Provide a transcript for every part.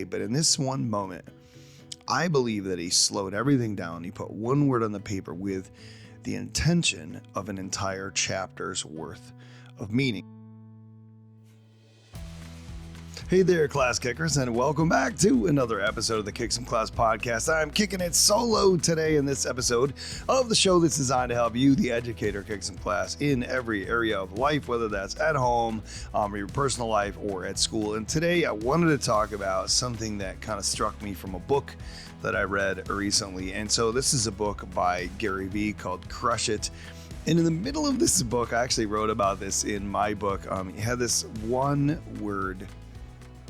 But in this one moment, I believe that he slowed everything down. He put one word on the paper with the intention of an entire chapter's worth of meaning. Hey there, class kickers, and welcome back to another episode of the Kicl Some Class podcast. I'm kicking it solo today in this episode of the show that's designed to help you, the educator, kick some class in every area of life, whether that's at home, or your personal life, or at school. And today I wanted to talk about something that kind of struck me from a book that I read recently. And so this is a book by Gary Vee called Crush It. And in the middle of this book, I actually wrote about this in my book. He had this one word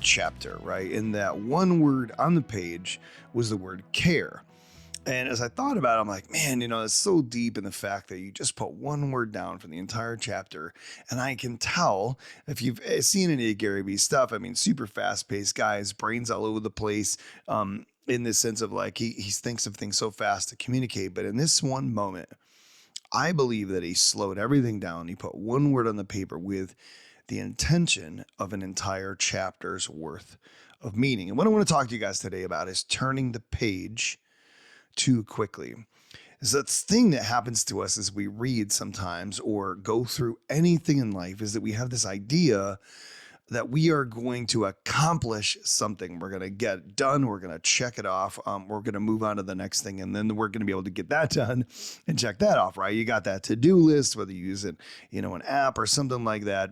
chapter, right? And that one word on the page was the word care. And as I thought about it, I'm like, man, it's so deep in the fact that you just put one word down for the entire chapter. And I can tell, if you've seen any of Gary Vee's stuff, I mean, super fast-paced guy, his brain's all over the place, in the sense of like, he thinks of things so fast to communicate. But in this one moment, I believe that he slowed everything down. He put one word on the paper with the intention of an entire chapter's worth of meaning. And what I want to talk to you guys today about is turning the page too quickly. Is that thing that happens to us as we read sometimes or go through anything in life, is that we have this idea that we are going to accomplish something. We're going to get it done. We're going to check it off. We're going to move on to the next thing. And then we're going to be able to get that done and check that off, right? You got that to-do list, whether you use it, an app or something like that.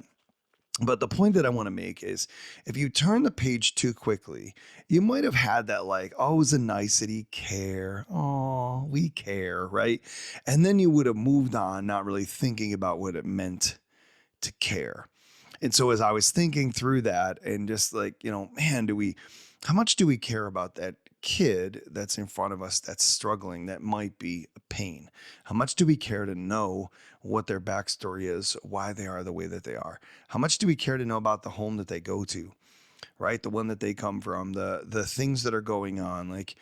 But the point that I want to make is, if you turn the page too quickly, you might have had that like, oh, it was a nicety, care. Oh, we care, right? And then you would have moved on, not really thinking about what it meant to care. And so as I was thinking through that and just like, man, how much do we care about that kid that's in front of us that's struggling, that might be a pain? How much do we care to know what their backstory is, why they are the way that they are? How much do we care to know about the home that they go to, right? The one that they come from, the things that are going on. Like,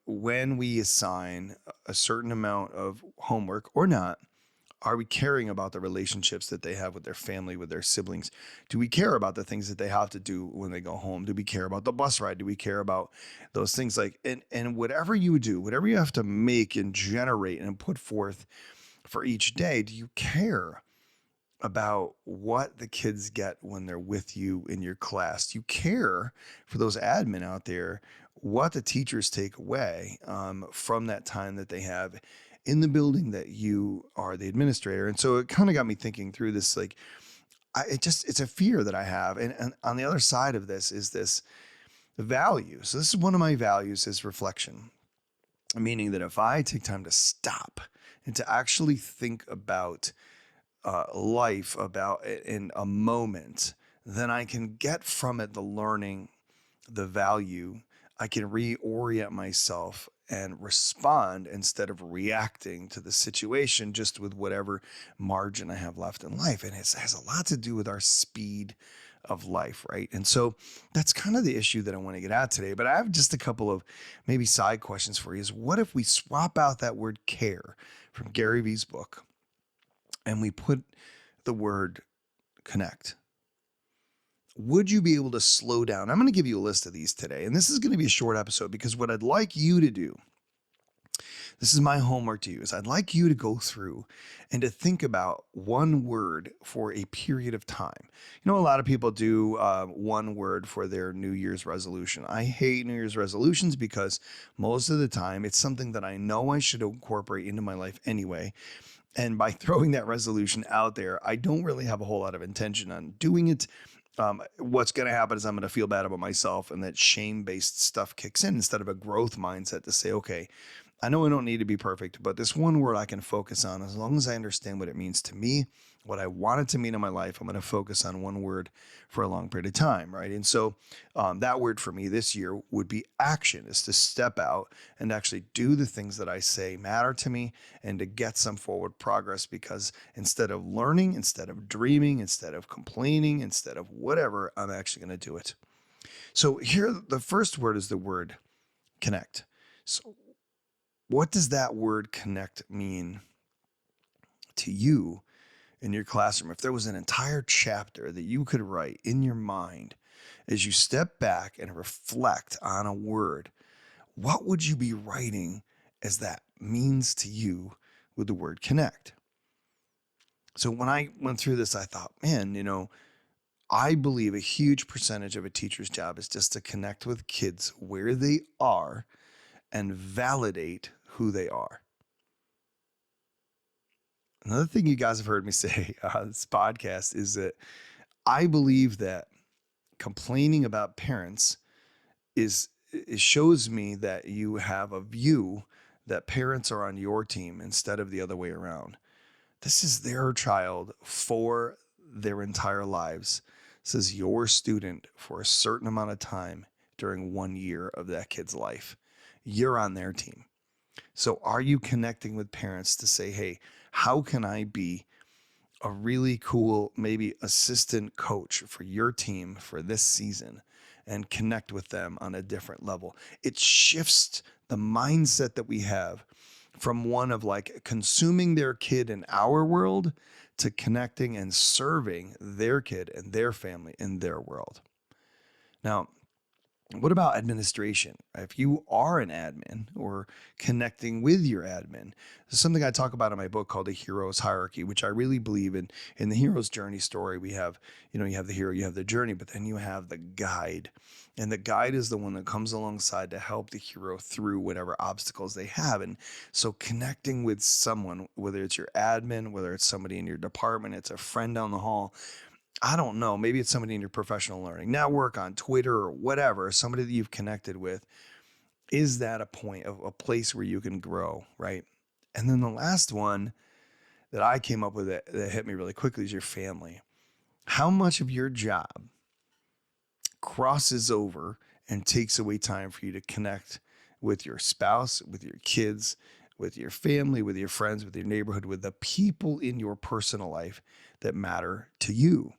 when we assign a certain amount of homework or not, are we caring about the relationships that they have with their family, with their siblings? Do we care about the things that they have to do when they go home? Do we care about the bus ride? Do we care about those things? Like, and whatever you do, whatever you have to make and generate and put forth for each day, do you care about what the kids get when they're with you in your class? Do you care for those admin out there, what the teachers take away from that time that they have in the building that you are the administrator? And so it kind of got me thinking through this, like, it's a fear that I have. And on the other side of this is this value. So this is one of my values, is reflection, meaning that if I take time to stop and to actually think about life, about it in a moment, then I can get from it the learning, the value. I can reorient myself and respond instead of reacting to the situation just with whatever margin I have left in life. And it has a lot to do with our speed of life, right? And so that's kind of the issue that I want to get at today. But I have just a couple of maybe side questions for you. Is what if we swap out that word care from Gary Vee's book and we put the word connect? Would you be able to slow down? I'm going to give you a list of these today, and this is going to be a short episode because what I'd like you to do, this is my homework to you, is I'd like you to go through and to think about one word for a period of time. A lot of people do one word for their New Year's resolution. I hate New Year's resolutions because most of the time it's something that I know I should incorporate into my life anyway. And by throwing that resolution out there, I don't really have a whole lot of intention on doing it. What's going to happen is I'm going to feel bad about myself, and that shame-based stuff kicks in instead of a growth mindset to say, okay, I know I don't need to be perfect, but this one word I can focus on, as long as I understand what it means to me, what I want it to mean in my life, I'm going to focus on one word for a long period of time, right? And so that word for me this year would be action, is to step out and actually do the things that I say matter to me and to get some forward progress, because instead of learning, instead of dreaming, instead of complaining, instead of whatever, I'm actually going to do it. So here, the first word is the word connect. So what does that word connect mean to you in your classroom? If there was an entire chapter that you could write in your mind as you step back and reflect on a word, what would you be writing as that means to you with the word connect? So when I went through this, I thought, man, I believe a huge percentage of a teacher's job is just to connect with kids where they are and validate who they are. Another thing you guys have heard me say on this podcast is that I believe that complaining about parents is it shows me that you have a view that parents are on your team instead of the other way around. This is their child for their entire lives. This is your student for a certain amount of time during 1 year of that kid's life. You're on their team. So are you connecting with parents to say, hey, how can I be a really cool, maybe assistant coach for your team for this season and connect with them on a different level? It shifts the mindset that we have from one of like consuming their kid in our world to connecting and serving their kid and their family in their world. Now, what about administration? If you are an admin or connecting with your admin, this is something I talk about in my book called The Hero's Hierarchy, which I really believe in. In the hero's journey story, we have, you have the hero, you have the journey, but then you have the guide. And the guide is the one that comes alongside to help the hero through whatever obstacles they have. And so connecting with someone, whether it's your admin, whether it's somebody in your department, it's a friend down the hall, I don't know, maybe it's somebody in your professional learning network, on Twitter or whatever, somebody that you've connected with. Is that a point of a place where you can grow, right? And then the last one that I came up with that hit me really quickly is your family. How much of your job crosses over and takes away time for you to connect with your spouse, with your kids, with your family, with your friends, with your neighborhood, with the people in your personal life that matter to you?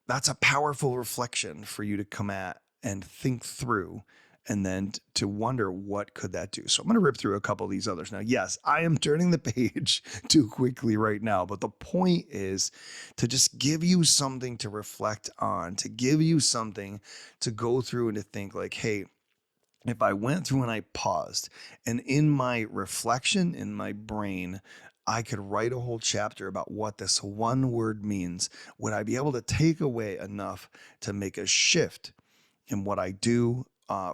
That's a powerful reflection for you to come at and think through and then to wonder what could that do. So I'm going to rip through a couple of these others. Now, yes, I am turning the page too quickly right now, but the point is to just give you something to reflect on, to give you something to go through and to think like, hey, if I went through and I paused and in my reflection, in my brain, I could write a whole chapter about what this one word means, would I be able to take away enough to make a shift in what I do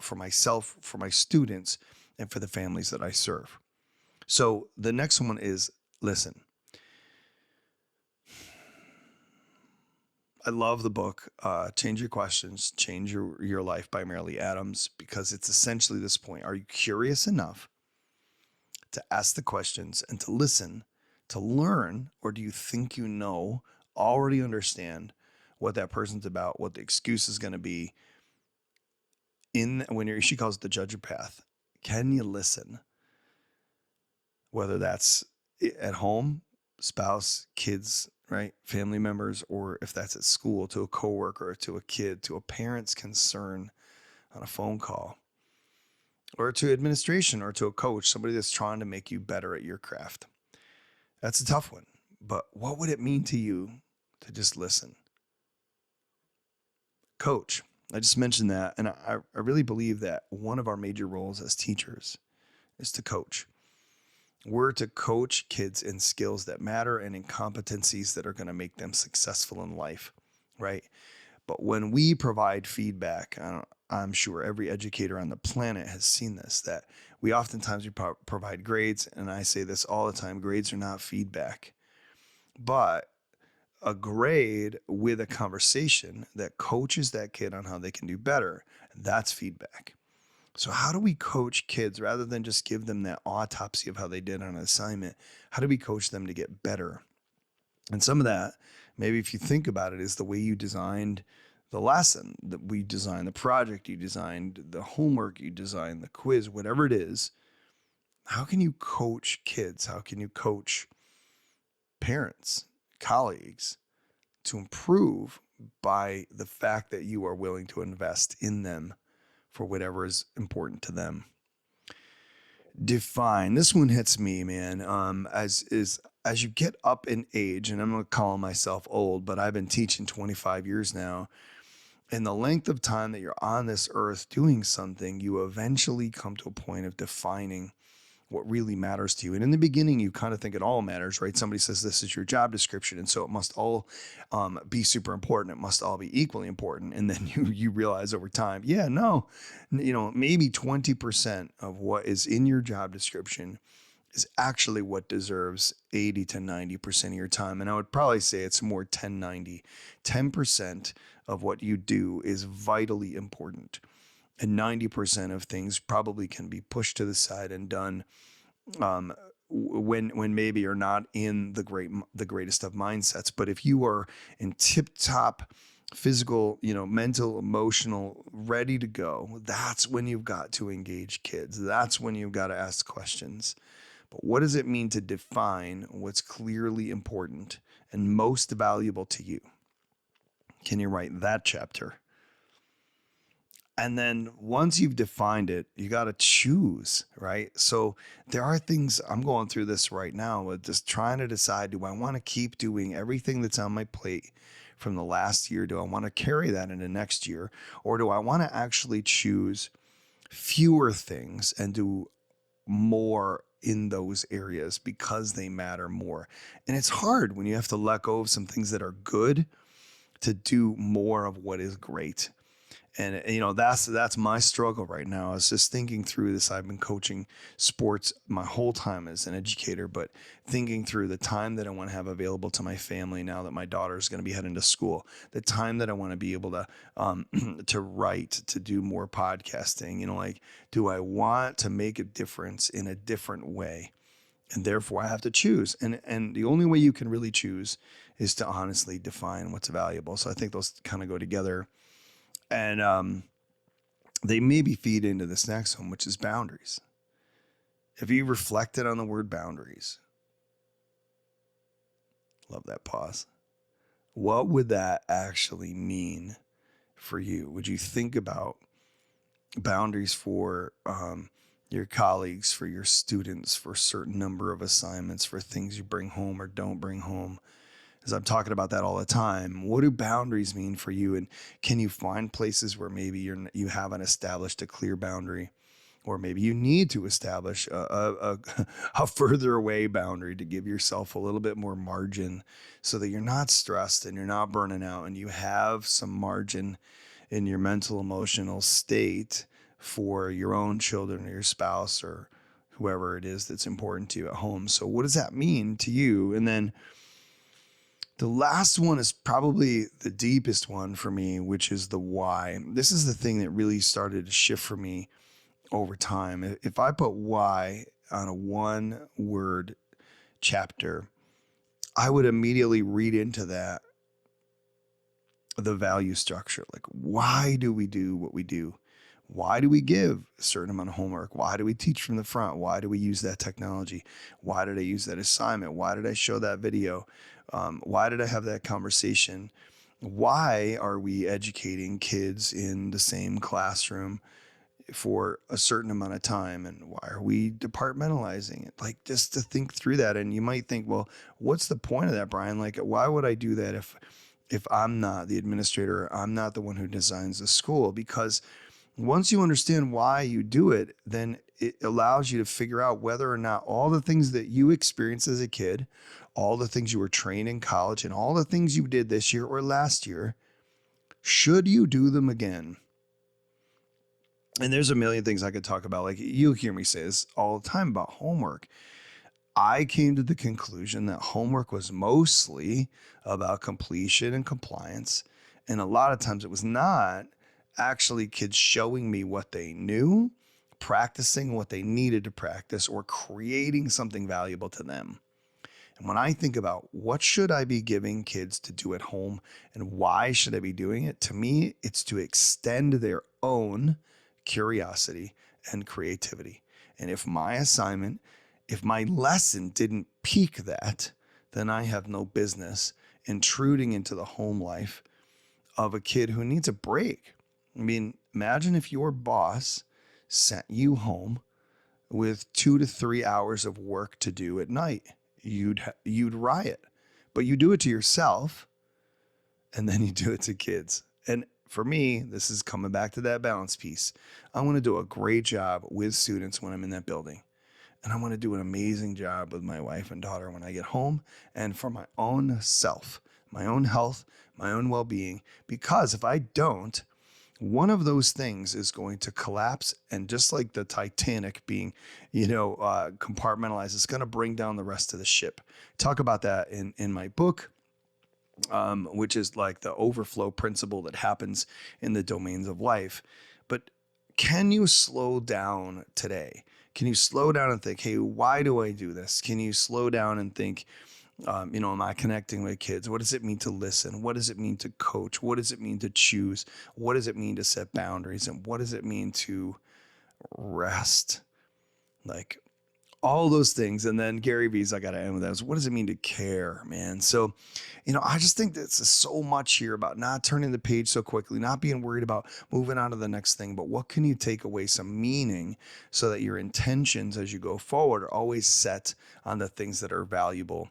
for myself, for my students, and for the families that I serve? So the next one is listen. I love the book, Change Your Questions, Change Your Life by Marilee Adams, because it's essentially this point. Are you curious enough to ask the questions and to listen, to learn, or do you think you know, already understand what that person's about, what the excuse is going to be she calls it the judge path? Can you listen? Whether that's at home, spouse, kids, right? Family members, or if that's at school, to a coworker, to a kid, to a parent's concern on a phone call, or to administration, or to a coach, somebody that's trying to make you better at your craft. That's a tough one, but what would it mean to you to just listen? Coach, I just mentioned that, and I really believe that one of our major roles as teachers is to coach. We're to coach kids in skills that matter and in competencies that are going to make them successful in life, right? But when we provide feedback, I'm sure every educator on the planet has seen this, that we oftentimes provide grades, and I say this all the time, grades are not feedback. But a grade with a conversation that coaches that kid on how they can do better, that's feedback. So how do we coach kids rather than just give them that autopsy of how they did on an assignment? How do we coach them to get better? And some of that, maybe if you think about it, is the way you designed the lesson, that we designed the project, you designed the homework, you designed the quiz, whatever it is. How can you coach kids? How can you coach parents, colleagues to improve by the fact that you are willing to invest in them for whatever is important to them? Define. This one hits me, man. As is as you get up in age, and I'm going to call myself old, but I've been teaching 25 years now. In the length of time that you're on this earth doing something, you eventually come to a point of defining what really matters to you. And in the beginning, you kind of think it all matters, right? Somebody says this is your job description, and so it must all be super important. It must all be equally important. And then you realize over time, yeah, no, maybe 20% of what is in your job description is actually what deserves 80 to 90% of your time. And I would probably say it's more 10-90. 10% of what you do is vitally important. And 90% of things probably can be pushed to the side and done when maybe you're not in the greatest of mindsets. But if you are in tip-top physical, mental, emotional, ready to go, that's when you've got to engage kids. That's when you've got to ask questions. But what does it mean to define what's clearly important and most valuable to you? Can you write that chapter? And then once you've defined it, you got to choose, right? So there are things, I'm going through this right now with just trying to decide, do I want to keep doing everything that's on my plate from the last year? Do I want to carry that into next year? Or do I want to actually choose fewer things and do more in those areas because they matter more? And it's hard when you have to let go of some things that are good to do more of what is great. And that's my struggle right now. I was just thinking through this. I've been coaching sports my whole time as an educator, but thinking through the time that I want to have available to my family now that my daughter is going to be heading to school, the time that I want to be able to to write, to do more podcasting. Like, do I want to make a difference in a different way? And therefore I have to choose. And the only way you can really choose is to honestly define what's valuable. So I think those kind of go together. And they maybe feed into this next one, which is boundaries. Have you reflected on the word boundaries? Love that pause. What would that actually mean for you? Would you think about boundaries for your colleagues, for your students, for a certain number of assignments, for things you bring home or don't bring home? As I'm talking about that all the time, what do boundaries mean for you? And can you find places where maybe you haven't established a clear boundary, or maybe you need to establish a further away boundary to give yourself a little bit more margin so that you're not stressed and you're not burning out and you have some margin in your mental, emotional state for your own children or your spouse or whoever it is that's important to you at home. So what does that mean to you? And then the last one is probably the deepest one for me, which is the why. This is the thing that really started to shift for me over time. If I put why on a one-word chapter, I would immediately read into that the value structure. Like, why do we do what we do? Why do we give a certain amount of homework? Why do we teach from the front? Why do we use that technology? Why did I use that assignment? Why did I show that video? Why did I have that conversation? Why are we educating kids in the same classroom for a certain amount of time? And why are we departmentalizing it? Like, just to think through that. And you might think, well, what's the point of that, Brian? Like, why would I do that if I'm not the administrator, I'm not the one who designs the school? Because once you understand why you do it, then it allows you to figure out whether or not all the things that you experienced as a kid, all the things you were trained in college, and all the things you did this year or last year, should you do them again? And there's a million things I could talk about. Like, you hear me say this all the time about homework. I came to the conclusion that homework was mostly about completion and compliance. And a lot of times it was not actually kids showing me what they knew, practicing what they needed to practice, or creating something valuable to them. And when I think about what should I be giving kids to do at home and why should I be doing it, to me, it's to extend their own curiosity and creativity. And if my assignment, if my lesson didn't pique that, then I have no business intruding into the home life of a kid who needs a break. I mean, imagine if your boss sent you home with 2 to 3 hours of work to do at night. you'd riot. But you do it to yourself, and then you do it to kids. And for me, this is coming back to that balance piece. I want to do a great job with students when I'm in that building. And I want to do an amazing job with my wife and daughter when I get home, and for my own self, my own health, my own well-being. Because if I don't, one of those things is going to collapse. And just like the Titanic being, compartmentalized, it's going to bring down the rest of the ship. Talk about that in my book, which is like the overflow principle that happens in the domains of life. But can you slow down today? Can you slow down and think, hey, why do I do this? Can you slow down and think, am I connecting with kids? What does it mean to listen? What does it mean to coach? What does it mean to choose? What does it mean to set boundaries? And what does it mean to rest? Like all those things. And then Gary Vee's, I got to end with that. What does it mean to care, man? So, I just think there's so much here about not turning the page so quickly, not being worried about moving on to the next thing, but what can you take away some meaning so that your intentions as you go forward are always set on the things that are valuable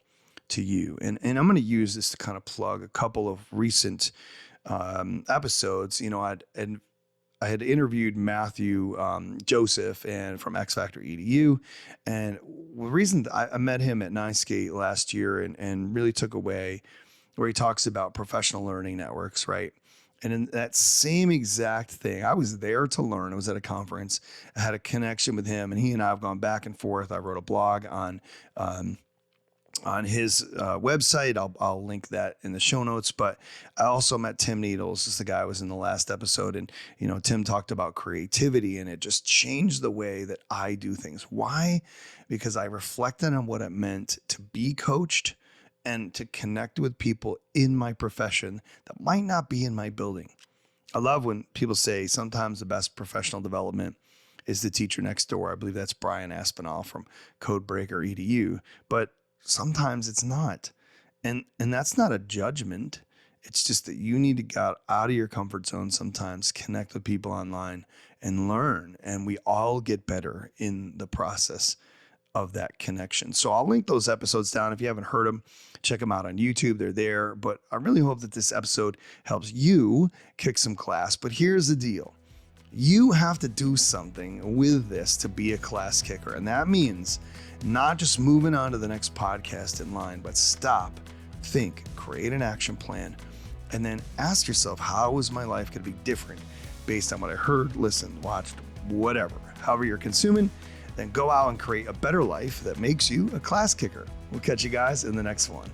to you. And I'm going to use this to kind of plug a couple of recent episodes. I had interviewed Matthew Joseph and from X Factor EDU. And the reason I met him at NiSkate last year and really took away where he talks about professional learning networks, right? And in that same exact thing, I was there to learn. I was at a conference. I had a connection with him, and he and I have gone back and forth. I wrote a blog on his website. I'll link that in the show notes. But I also met Tim Needles, just the guy who was in the last episode. And, Tim talked about creativity, and it just changed the way that I do things. Why? Because I reflected on what it meant to be coached and to connect with people in my profession that might not be in my building. I love when people say sometimes the best professional development is the teacher next door. I believe that's Brian Aspinall from Codebreaker EDU. But sometimes it's not. And that's not a judgment. It's just that you need to get out of your comfort zone sometimes, connect with people online and learn. And we all get better in the process of that connection. So I'll link those episodes down. If you haven't heard them, check them out on YouTube. They're there. But I really hope that this episode helps you kick some class. But here's the deal. You have to do something with this to be a class kicker. And that means not just moving on to the next podcast in line, but stop, think, create an action plan, and then ask yourself, how is my life going to be different based on what I heard, listened, watched, whatever. However you're consuming, then go out and create a better life that makes you a class kicker. We'll catch you guys in the next one.